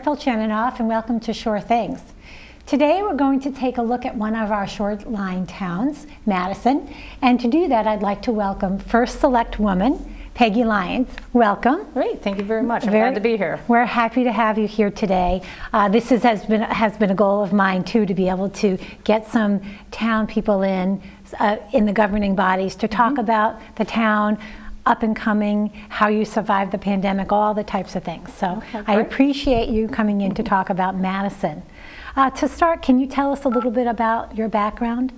Phil Chaninoff, and welcome to Shore Things. Today we're going to take a look at one of our shoreline towns, Madison, and to do that I'd like to welcome first Selectwoman, Peggy Lyons. Welcome. Great, thank you very much. I'm glad to be here. We're happy to have you here today. This has been a goal of mine too, to be able to get some town people in the governing bodies to talk about the town, up and coming, how you survived the pandemic, all the types of things. So I appreciate you coming in to talk about Madison. To start, can you tell us a little bit about your background?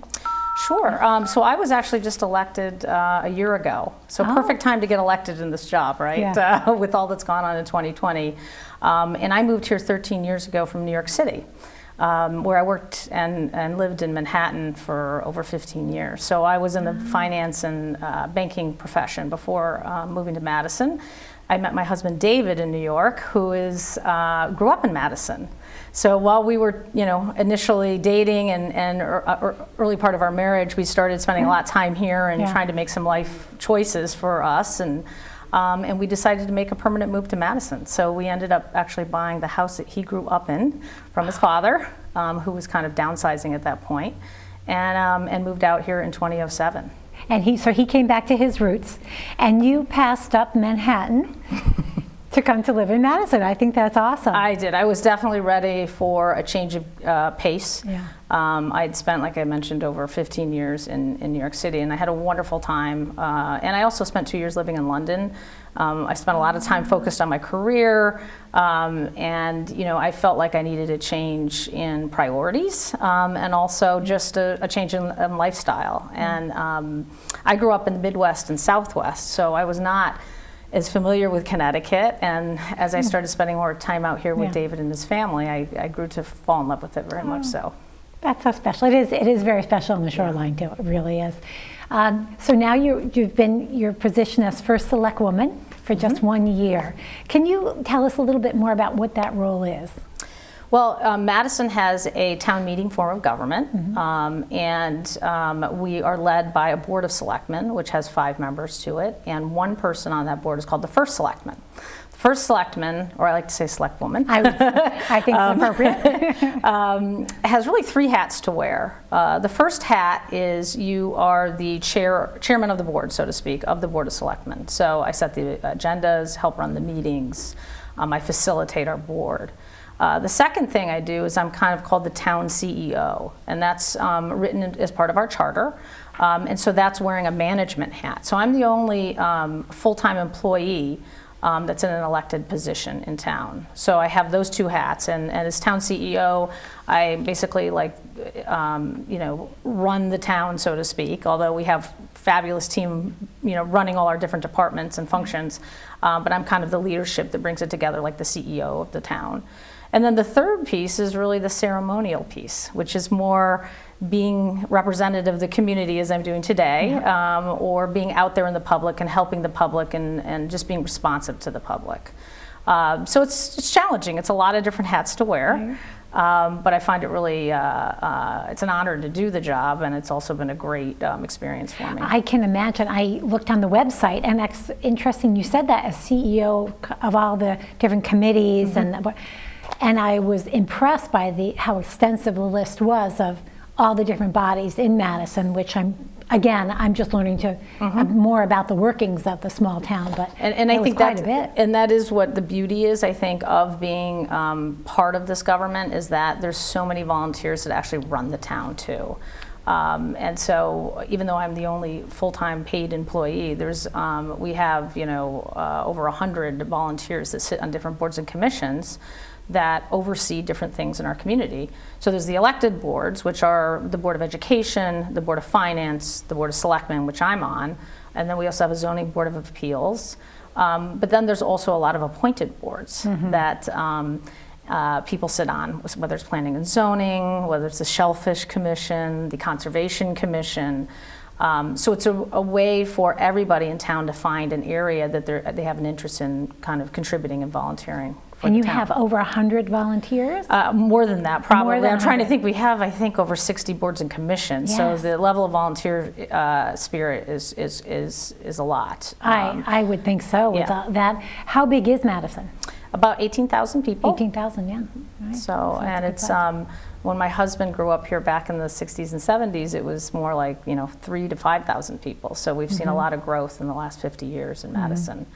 Sure. So I was actually just elected a year ago. So perfect time to get elected in this job, right? Yeah. With all that's gone on in 2020. And I moved here 13 years ago from New York City, where I worked and lived in Manhattan for over 15 years. So I was in the finance and banking profession before moving to Madison. I met my husband David in New York, who grew up in Madison. So while we were, initially dating and early part of our marriage, we started spending a lot of time here and trying to make some life choices for us, and we decided to make a permanent move to Madison. So we ended up actually buying the house that he grew up in from his father, who was kind of downsizing at that point, and moved out here in 2007. And he came back to his roots, and you passed up Manhattan to come to live in Madison. I think that's awesome. I did. I was definitely ready for a change of pace. Yeah. I'd spent, like I mentioned, over 15 years in New York City, and I had a wonderful time. And I also spent 2 years living in London. I spent a lot of time focused on my career, and I felt like I needed a change in priorities, and also just a change in lifestyle. And I grew up in the Midwest and Southwest, so I was not as familiar with Connecticut, and as I started spending more time out here with David and his family, I grew to fall in love with it very much so. That's so special. It is very special in the shoreline too. It really is. So now you've been your position as first Selectwoman for just 1 year. Can you tell us a little bit more about what that role is? Well, Madison has a town meeting form of government, and we are led by a board of selectmen, which has 5 members to it, and one person on that board is called the first selectman. The first selectman, or I like to say selectwoman, I think it's appropriate, has really 3 hats to wear. The first hat is you are the chairman of the board, so to speak, of the board of selectmen. So I set the agendas, help run the meetings, I facilitate our board. The second thing I do is I'm kind of called the town CEO, and that's written as part of our charter, and so that's wearing a management hat. So I'm the only full-time employee that's in an elected position in town. So I have those 2 hats, and as town CEO, I basically run the town, so to speak, although we have fabulous team, running all our different departments and functions, but I'm kind of the leadership that brings it together, like the CEO of the town. And then the third piece is really the ceremonial piece, which is more being representative of the community as I'm doing today, or being out there in the public and helping the public and just being responsive to the public. So it's challenging. It's a lot of different hats to wear, but I find it really, it's an honor to do the job, and it's also been a great experience for me. I can imagine. I looked on the website, and that's interesting you said that, as CEO of all the different committees, and I was impressed by how extensive the list was of all the different bodies in Madison, which I'm just learning to more about the workings of the small town, but and I think quite a bit. And that is what the beauty is, I think, of being part of this government, is that there's so many volunteers that actually run the town too. And so even though I'm the only full-time paid employee, we have over 100 volunteers that sit on different boards and commissions that oversee different things in our community. So there's the elected boards, which are the Board of Education, the Board of Finance, the Board of Selectmen, which I'm on, and then we also have a zoning board of appeals. But then there's also a lot of appointed boards that people sit on, whether it's planning and zoning, whether it's the Shellfish Commission, the Conservation Commission. So it's a way for everybody in town to find an area that they have an interest in kind of contributing and volunteering. And you have over 100 volunteers? More than that, probably. Than I'm trying to think. We have, I think, over 60 boards and commissions. Yes. So the level of volunteer spirit is a lot. I would think so. With that, how big is Madison? About 18,000 people. 18,000, yeah. Right. So, that's and a good it's, size. when my husband grew up here back in the 60s and 70s, it was more like, 3,000 to 5,000 people. So we've seen a lot of growth in the last 50 years in Madison.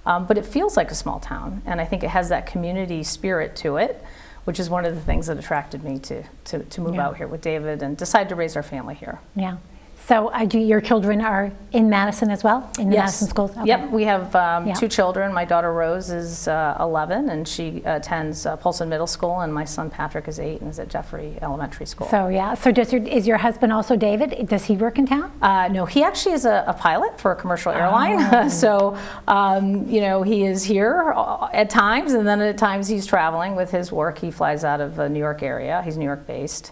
But it feels like a small town, and I think it has that community spirit to it, which is one of the things that attracted me to move out here with David and decide to raise our family here. Yeah. So your children are in Madison as well? In the Madison schools? Okay. Yep, we have 2 children. My daughter Rose is 11 and she attends Polson Middle School, and my son Patrick is 8 and is at Jeffrey Elementary School. So so is your husband also David? Does he work in town? No, he actually is a pilot for a commercial airline. So, he is here at times, and then at times he's traveling with his work. He flies out of the New York area. He's New York based.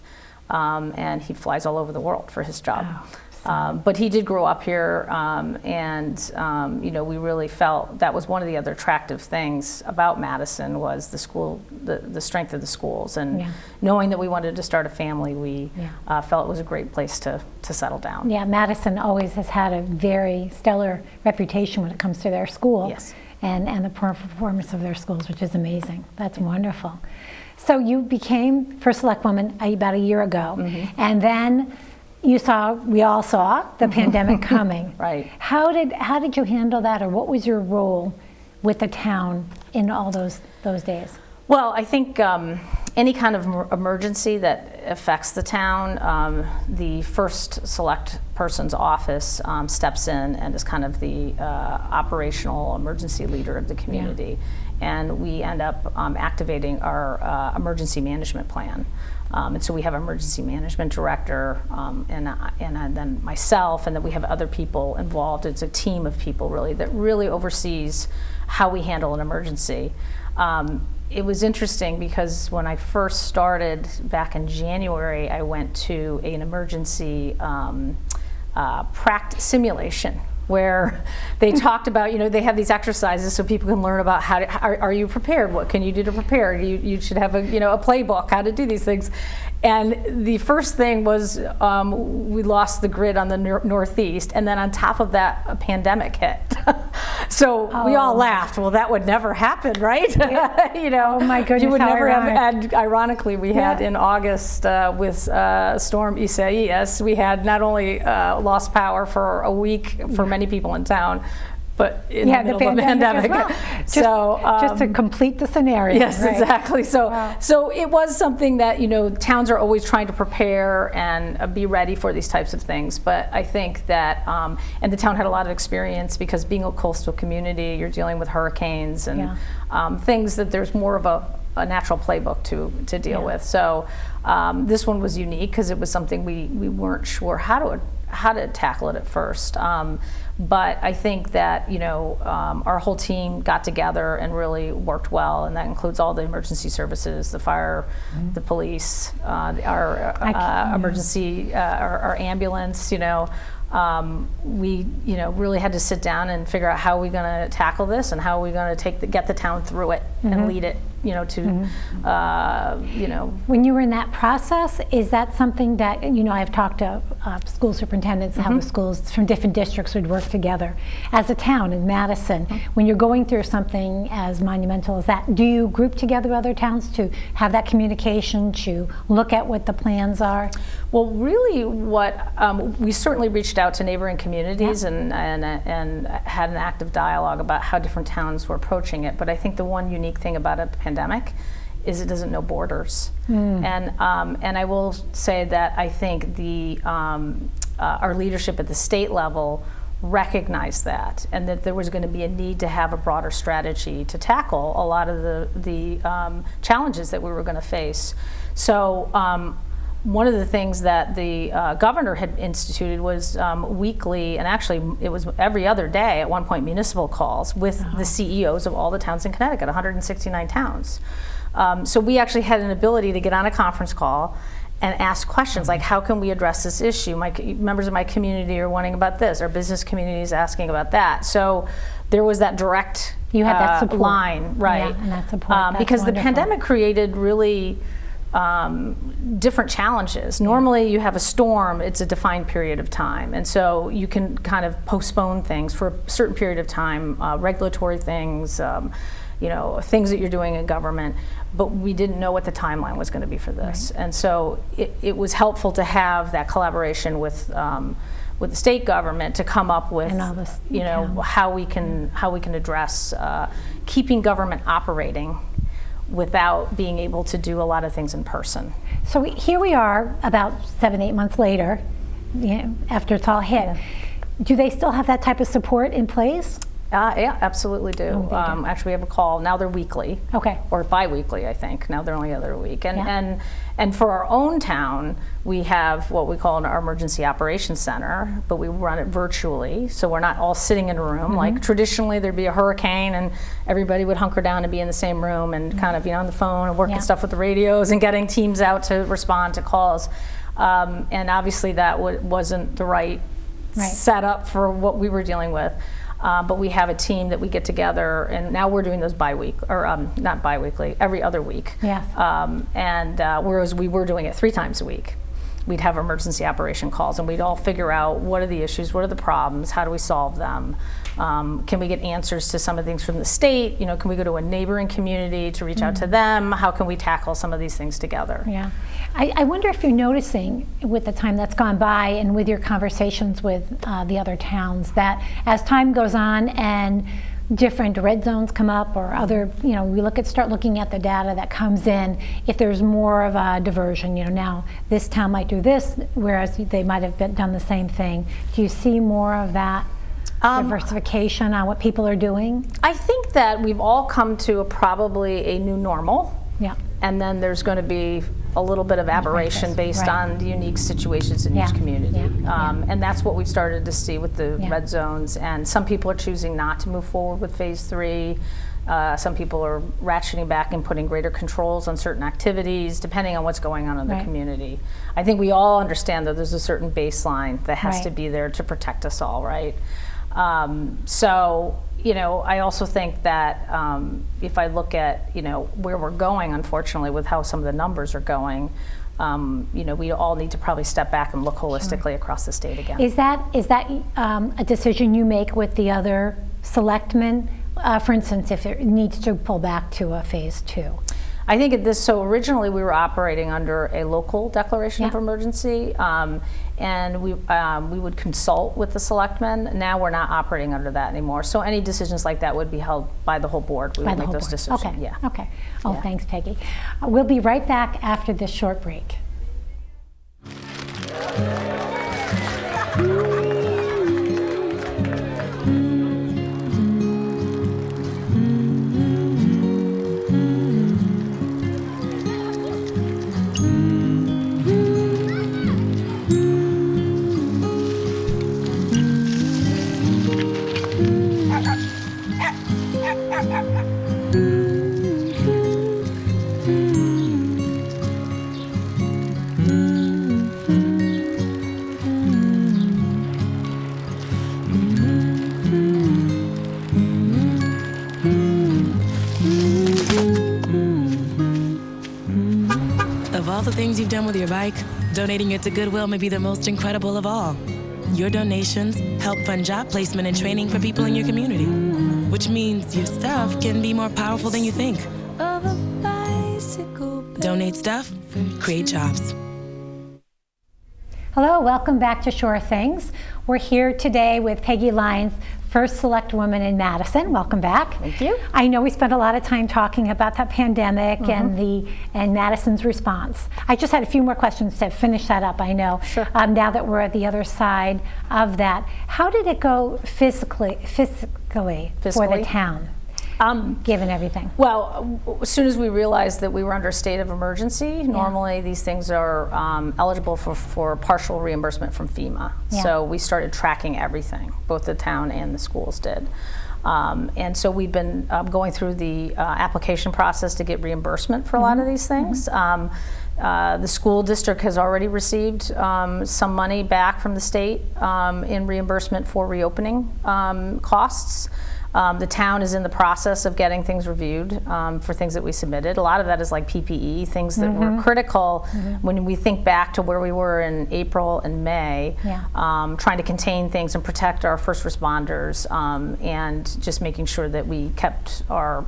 And he flies all over the world for his job. But he did grow up here, we really felt that was one of the other attractive things about Madison was the school, the strength of the schools, and knowing that we wanted to start a family, we felt it was a great place to settle down. Yeah, Madison always has had a very stellar reputation when it comes to their school. Yes. And the performance of their schools, which is amazing. That's wonderful. So you became first Selectwoman about a year ago, and then we all saw the pandemic coming. Right. How did you handle that, or what was your role with the town in all those days? Well, I think any kind of emergency that affects the town, the first select person's office steps in and is kind of the operational emergency leader of the community. And we end up activating our emergency management plan. And so we have an emergency management director, and then myself, and then we have other people involved. It's a team of people really that really oversees how we handle an emergency. It was interesting because when I first started back in January, I went to an emergency practice simulation where they talked about, they have these exercises so people can learn about are you prepared? What can you do to prepare? You should have a playbook, how to do these things. And the first thing was we lost the grid on the Northeast, and then on top of that, a pandemic hit. So we all laughed. Well, that would never happen, right? Oh my goodness, you would how never ironic. have. And ironically, we had in August with Storm Isaias, we had not only lost power for a week for many people in town, but in the middle of the pandemic. As well. Just to complete the scenario. Yes, right? exactly. So it was something that towns are always trying to prepare and be ready for these types of things. But I think that and the town had a lot of experience because being a coastal community, you're dealing with hurricanes and things that there's more of a natural playbook to deal with. So this one was unique because it was something we weren't sure how to tackle it at first. But I think that our whole team got together and really worked well, and that includes all the emergency services, the fire, the police, our emergency, our ambulance. We really had to sit down and figure out how we're going to tackle this and how we're going to get the town through it and lead it. When you were in that process, is that something that, I've talked to school superintendents, how the schools from different districts would work together. As a town in Madison, when you're going through something as monumental as that, do you group together other towns to have that communication, to look at what the plans are? Well, really we certainly reached out to neighboring communities and had an active dialogue about how different towns were approaching it. But I think the one unique thing about a pandemic is it doesn't know borders. And I will say that I think our leadership at the state level recognized that, and that there was going to be a need to have a broader strategy to tackle a lot of the challenges that we were going to face. So one of the things that the governor had instituted was weekly, and actually it was every other day at one point, municipal calls with the CEOs of all the towns in Connecticut, 169 towns. So we actually had an ability to get on a conference call and ask questions like, how can we address this issue? Members of my community are wanting about this. Our business community is asking about that. So there was that direct you had that support line, right? Yeah, and that support. Because wonderful. The pandemic created really different challenges. Normally you have a storm, it's a defined period of time, and so you can kind of postpone things for a certain period of time, regulatory things, things that you're doing in government, but we didn't know what the timeline was going to be for this. Right. And so it was helpful to have that collaboration with the state government to come up with, how we can address keeping government operating without being able to do a lot of things in person. So here we are about 7-8 months later, after it's all hit. Yeah. Do they still have that type of support in place? Yeah, absolutely do. Actually, we have a call. Now they're weekly. Okay. Or bi-weekly, I think. Now they're only every week. And for our own town, we have what we call our emergency operations center, but we run it virtually, so we're not all sitting in a room. Mm-hmm. Like traditionally, there'd be a hurricane, and everybody would hunker down and be in the same room and kind of on the phone and working stuff with the radios and getting teams out to respond to calls. And obviously, that wasn't the right setup for what we were dealing with. But we have a team that we get together, and now we're doing those not bi-weekly, every other week. Yes. Whereas we were doing it 3 times a week. We'd have emergency operation calls, and we'd all figure out what are the issues, what are the problems, how do we solve them? Can we get answers to some of the things from the state? Can we go to a neighboring community to reach out to them? How can we tackle some of these things together? Yeah. I wonder if you're noticing with the time that's gone by and with your conversations with the other towns that as time goes on and different red zones come up or other, we start looking at the data that comes in, if there's more of a diversion, now this town might do this, whereas they might have done the same thing. Do you see more of that diversification on what people are doing? I think that we've all come to probably a new normal. Yeah. And then there's going to be a little bit of aberration based on the unique situations in each community. And that's what we've started to see with the red zones. And some people are choosing not to move forward with phase 3. Some people are ratcheting back and putting greater controls on certain activities, depending on what's going on in the community. I think we all understand that there's a certain baseline that has to be there to protect us all, right? I also think that if I look at, where we're going, unfortunately, with how some of the numbers are going, we all need to probably step back and look holistically across the state again. Is that a decision you make with the other selectmen? For instance, if it needs to pull back to a phase 2? I think so originally we were operating under a local declaration of emergency, and we would consult with the selectmen. Now we're not operating under that anymore. So any decisions like that would be held by the whole board. We would make those decisions. Okay. Yeah. Okay. Oh, thanks, Peggy. We'll be right back after this short break. The things you've done with your bike, donating it to Goodwill may be the most incredible of all. Your donations help fund job placement and training for people in your community, which means your stuff can be more powerful than you think. Donate stuff, create jobs. Hello, welcome back to Sure Things. We're here today with Peggy Lyons, first Selectwoman in Madison. Welcome back. Thank you. I know we spent a lot of time talking about that pandemic and Madison's response. I just had a few more questions to finish that up, I know. Sure. Now that we're at the other side of that, how did it go fiscally for the town? Given everything? Well, as soon as we realized that we were under a state of emergency, normally these things are eligible for partial reimbursement from FEMA. So we started tracking everything, both the town and the schools did. And so we've been going through the application process to get reimbursement for a lot of these things. The school district has already received some money back from the state in reimbursement for reopening costs. The town is in the process of getting things reviewed for things that we submitted. A lot of that is like PPE, things that were critical when we think back to where we were in April and May, trying to contain things and protect our first responders, and just making sure that we kept our,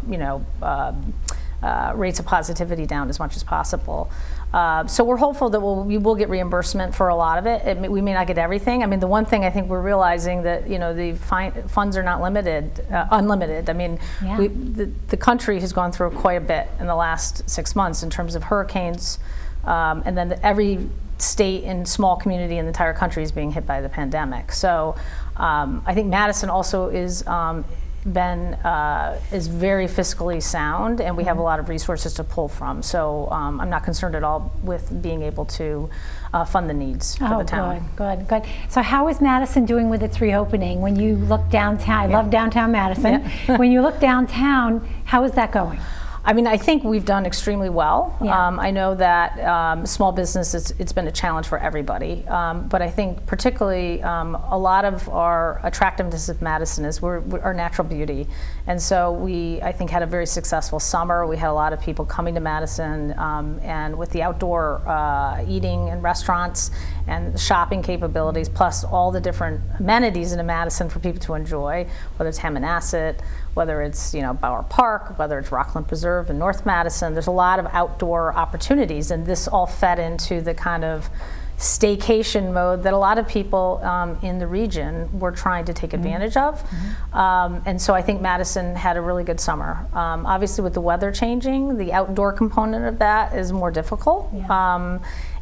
rates of positivity down as much as possible. So we're hopeful that we will get reimbursement for a lot of it. We may not get everything. I mean, the one thing I think we're realizing that the funds are not unlimited. I mean, the country has gone through quite a bit in the last 6 months in terms of hurricanes, and then every state and small community in the entire country is being hit by the pandemic. So I think Madison also is very fiscally sound, and we have a lot of resources to pull from. So I'm not concerned at all with being able to fund the needs for the town. Good. So how is Madison doing with its reopening? When you look downtown, I love downtown Madison. When you look downtown, how is that going? I mean, I think we've done extremely well. Yeah. I know that small business, it's been a challenge for everybody. But I think particularly a lot of our attractiveness of Madison is our natural beauty. And so we, I think, had a very successful summer. We had a lot of people coming to Madison, and with the outdoor eating and restaurants and shopping capabilities, plus all the different amenities in Madison for people to enjoy, whether it's Hammonasset, whether it's Bauer Park, whether it's Rockland Preserve in North Madison. There's a lot of outdoor opportunities, and this all fed into the kind of staycation mode that a lot of people in the region were trying to take advantage of. And so I think Madison had a really good summer. Obviously with the weather changing, the outdoor component of that is more difficult.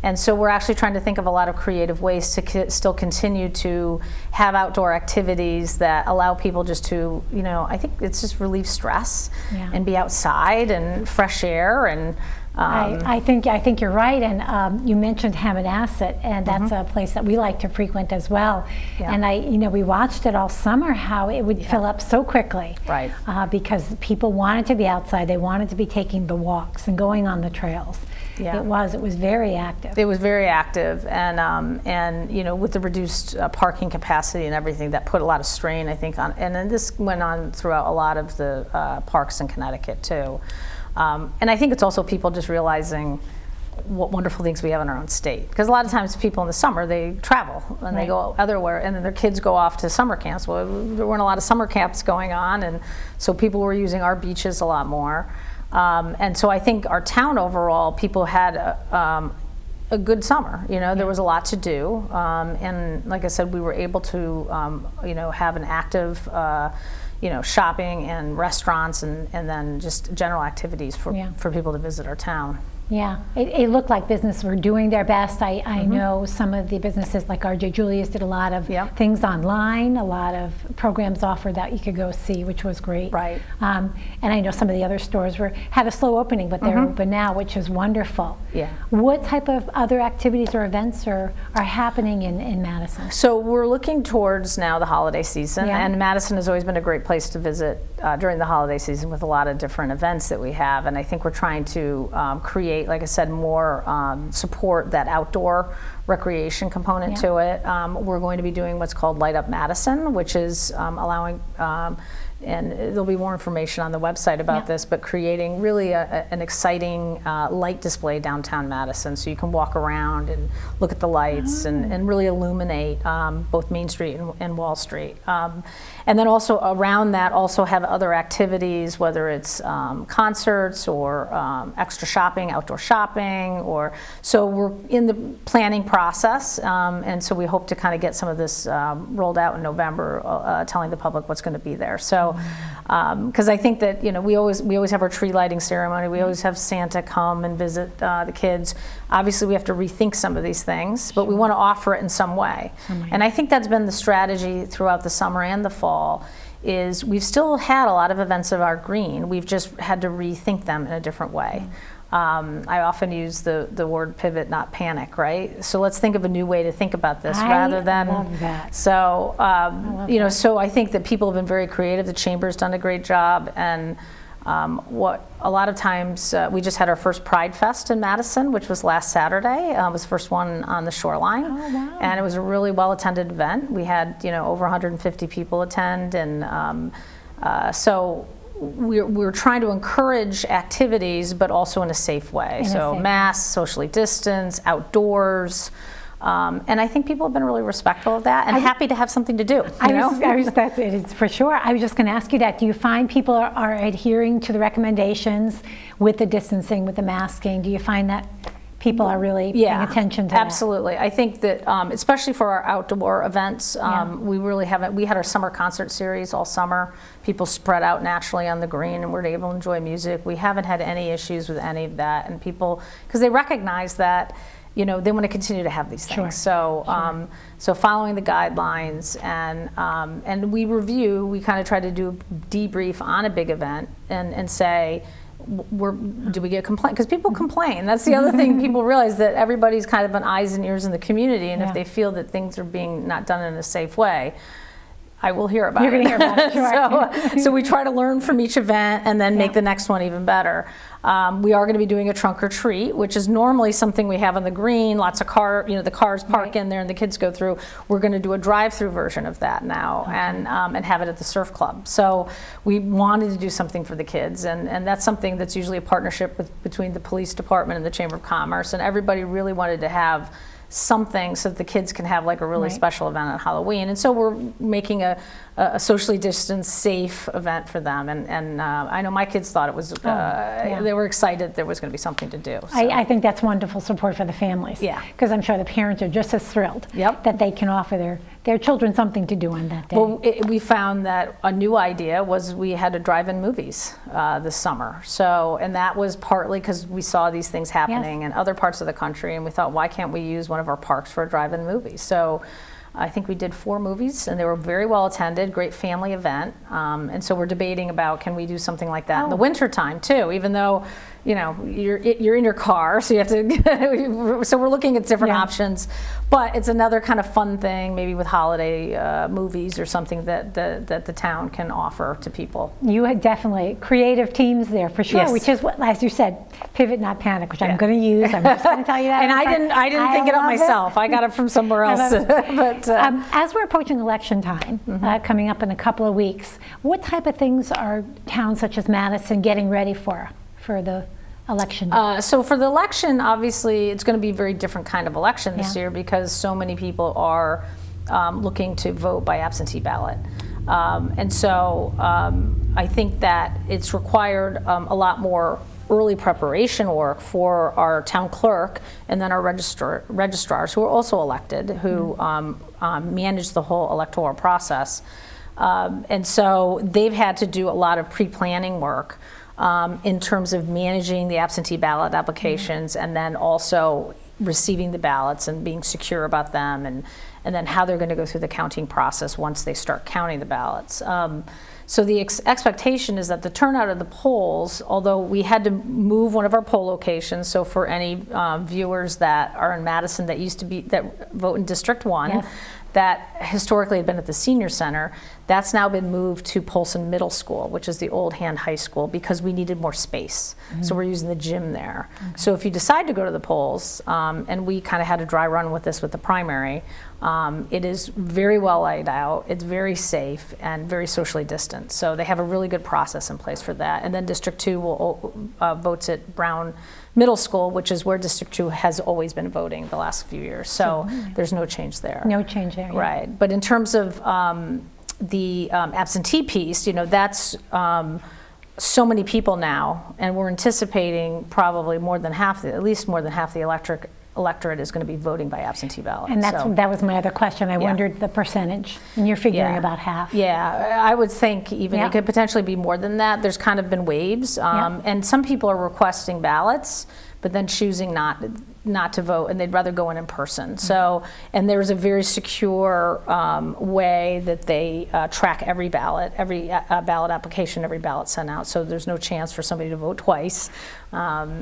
And so we're actually trying to think of a lot of creative ways to still continue to have outdoor activities that allow people just to, I think it's just relieve stress and be outside and fresh air. And I think you're right, and you mentioned Hammonasset, and that's a place that we like to frequent as well. And we watched it all summer how it would fill up so quickly, right? Because people wanted to be outside, they wanted to be taking the walks and going on the trails. It was very active. It was very active, and with the reduced parking capacity and everything, that put a lot of strain, I think, on. And then this went on throughout a lot of the parks in Connecticut too. And I think it's also people just realizing what wonderful things we have in our own state. Because a lot of times people in the summer, they travel and they go elsewhere, and then their kids go off to summer camps. Well, there weren't a lot of summer camps going on, and so people were using our beaches a lot more. And so I think our town overall, people had a good summer. There was a lot to do. And like I said, we were able to, have an active shopping and restaurants, and then just general activities for people to visit our town. Yeah, it looked like businesses were doing their best. I know some of the businesses like R.J. Julius did a lot of things online, a lot of programs offered that you could go see, which was great. Right. And I know some of the other stores had a slow opening, but they're open now, which is wonderful. Yeah. What type of other activities or events are happening in Madison? So we're looking towards now the holiday season, and Madison has always been a great place to visit during the holiday season with a lot of different events that we have, and I think we're trying to create, like I said, more support that outdoor recreation component to it. We're going to be doing what's called Light Up Madison, which is allowing, and there'll be more information on the website about this, but creating really an exciting light display downtown Madison, so you can walk around and look at the lights and really illuminate both Main Street and Wall Street. And then also around that, also have other activities, whether it's concerts or extra shopping, outdoor shopping, so we're in the planning process, and so we hope to kind of get some of this rolled out in November, telling the public what's going to be there. So, because I think that we always have our tree lighting ceremony, we always have Santa come and visit the kids. Obviously, we have to rethink some of these things, but we want to offer it in some way. And I think that's been the strategy throughout the summer and the fall. Is we've still had a lot of events of our green. We've just had to rethink them in a different way. I often use the word pivot, not panic, right? So let's think of a new way to think about this rather than. I love that. So, so I think that people have been very creative. The Chamber's done a great job, and what a lot of times we just had our first Pride Fest in Madison, which was last Saturday. It was the first one on the shoreline, and it was a really well attended event. We had over 150 people attend, and So we're trying to encourage activities, but also in a safe way. So masks, socially distance, outdoors. And I think people have been really respectful of that and happy to have something to do. That's it is for sure. I was just going to ask you that. Do you find people are adhering to the recommendations with the distancing, with the masking? Do you find that people are really paying attention to that? Absolutely. I think that especially for our outdoor events, we really haven't. We had our summer concert series all summer. People spread out naturally on the green and were able to enjoy music. We haven't had any issues with any of that, and people, because they recognize that, they want to continue to have these things. So, so following the guidelines, and we review. We kind of try to do a debrief on a big event and say, do we get complaint? Because people complain. That's the other thing. People realize that everybody's kind of on eyes and ears in the community, and if they feel that things are being not done in a safe way, I will hear about it. You're going to hear about it, sure. So we try to learn from each event and then make the next one even better. We are going to be doing a trunk or treat, which is normally something we have on the green. Lots of the cars park in there and the kids go through. We're going to do a drive-through version of that now, and have it at the surf club. So we wanted to do something for the kids, and that's something that's usually a partnership between the police department and the Chamber of Commerce, and everybody really wanted to have something so that the kids can have like a really special event on Halloween. And so we're making a socially distanced, safe event for them. And I know my kids thought it was, they were excited there was going to be something to do. So. I think that's wonderful support for the families. Yeah. Because I'm sure the parents are just as thrilled that they can offer their children something to do on that day. Well, we found that a new idea was we had to drive-in movies this summer. So, and that was partly because we saw these things happening in other parts of the country, and we thought, why can't we use one of our parks for a drive-in movie? So I think we did 4 movies, and they were very well attended, great family event. And so we're debating about, can we do something like that in the winter time too, even though, you're in your car, so you have to, so we're looking at different options. But it's another kind of fun thing, maybe with holiday movies or something that the town can offer to people. You had definitely creative teams there for sure, which is what, as you said, pivot, not panic, which I'm going to use. I'm just going to tell you that. And I didn't think it up myself. I got it from somewhere else. But as we're approaching election time, coming up in a couple of weeks, what type of things are towns such as Madison getting ready for the election? So for the election, obviously, it's going to be a very different kind of election this year because so many people are looking to vote by absentee ballot. And so I think that it's required a lot more early preparation work for our town clerk and then our registrars who are also elected, who manage the whole electoral process. And so they've had to do a lot of pre-planning work in terms of managing the absentee ballot applications and then also receiving the ballots and being secure about them, and then how they're going to go through the counting process once they start counting the ballots. So the expectation is that the turnout of the polls, although we had to move one of our poll locations, so for any viewers that are in Madison that vote in District 1, that historically had been at the senior center, that's now been moved to Polson Middle School, which is the old Hand High School, because we needed more space. So we're using the gym there. So if you decide to go to the polls, and we kind of had a dry run with this with the primary, it is very well laid out, it's very safe, and very socially distant. So they have a really good process in place for that. And then District 2 will votes at Brown Middle School, which is where District 2 has always been voting the last few years. So there's no change there. No change there. Right. But in terms of the absentee piece, that's so many people now, and we're anticipating probably at least more than half the electorate is going to be voting by absentee ballot. And that was my other question. I wondered the percentage, and you're figuring about half. Yeah, I would think even it could potentially be more than that. There's kind of been waves, and some people are requesting ballots, but then choosing not to vote, and they'd rather go in person. So, and there's a very secure way that they track every ballot, every ballot application, every ballot sent out. So there's no chance for somebody to vote twice. Good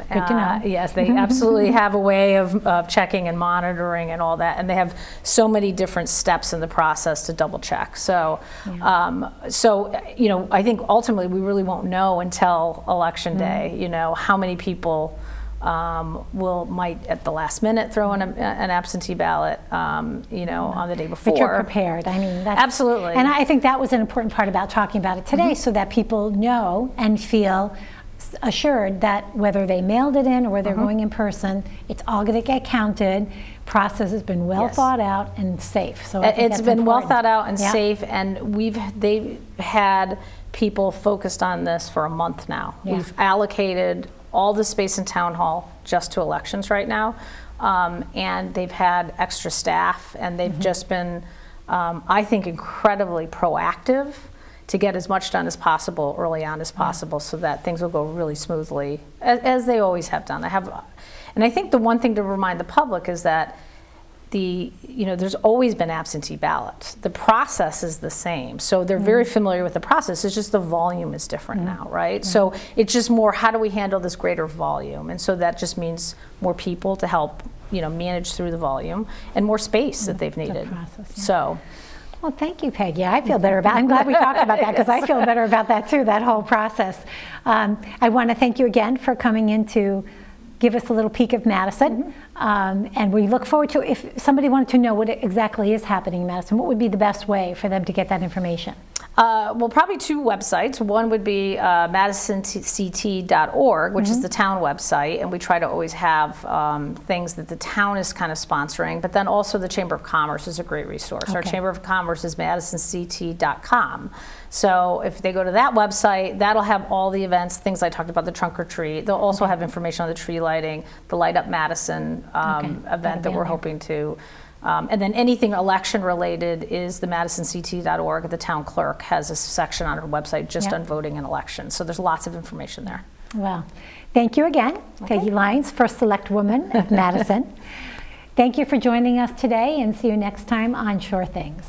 to know. Yes, they absolutely have a way of checking and monitoring and all that, and they have so many different steps in the process to double check. So, I think ultimately we really won't know until election day. How many people might at the last minute throw in an absentee ballot, you know, on the day before. But you're prepared. I mean, that's, absolutely. And I think that was an important part about talking about it today, so that people know and feel assured that whether they mailed it in or whether they're going in person, it's all going to get counted. Process has been well thought out and safe. So I think it's that's been important. well thought out and safe, and they've had people focused on this for a month now. Yeah. We've allocated all the space in town hall just to elections right now, and they've had extra staff, and they've just been, I think, incredibly proactive to get as much done as possible early on as possible, so that things will go really smoothly, as they always have done. And I think the one thing to remind the public is that there's always been absentee ballots. The process is the same, so they're very familiar with the process. It's just the volume is different now, right? So it's just more, how do we handle this greater volume? And so that just means more people to help, manage through the volume, and more space that they've needed. So. Well, thank you, Peggy. I feel better about it. I'm glad we talked about that, because I feel better about that too, that whole process. I want to thank you again for coming in to give us a little peek of Madison. And we look forward to, if somebody wanted to know what exactly is happening in Madison, what would be the best way for them to get that information? Well, probably two websites. One would be MadisonCT.org, which is the town website, and we try to always have things that the town is kind of sponsoring, but then also the Chamber of Commerce is a great resource. Our Chamber of Commerce is MadisonCT.com. So if they go to that website, that'll have all the events, things I talked about, the trunk or treat. They'll also have information on the tree lighting, the Light Up Madison event that we're hoping to. And then anything election related is the MadisonCT.org. The town clerk has a section on her website just on voting and elections. So there's lots of information there. Well, thank you again, Peggy Lyons, first Selectwoman of Madison. Thank you for joining us today, and see you next time on Sure Things.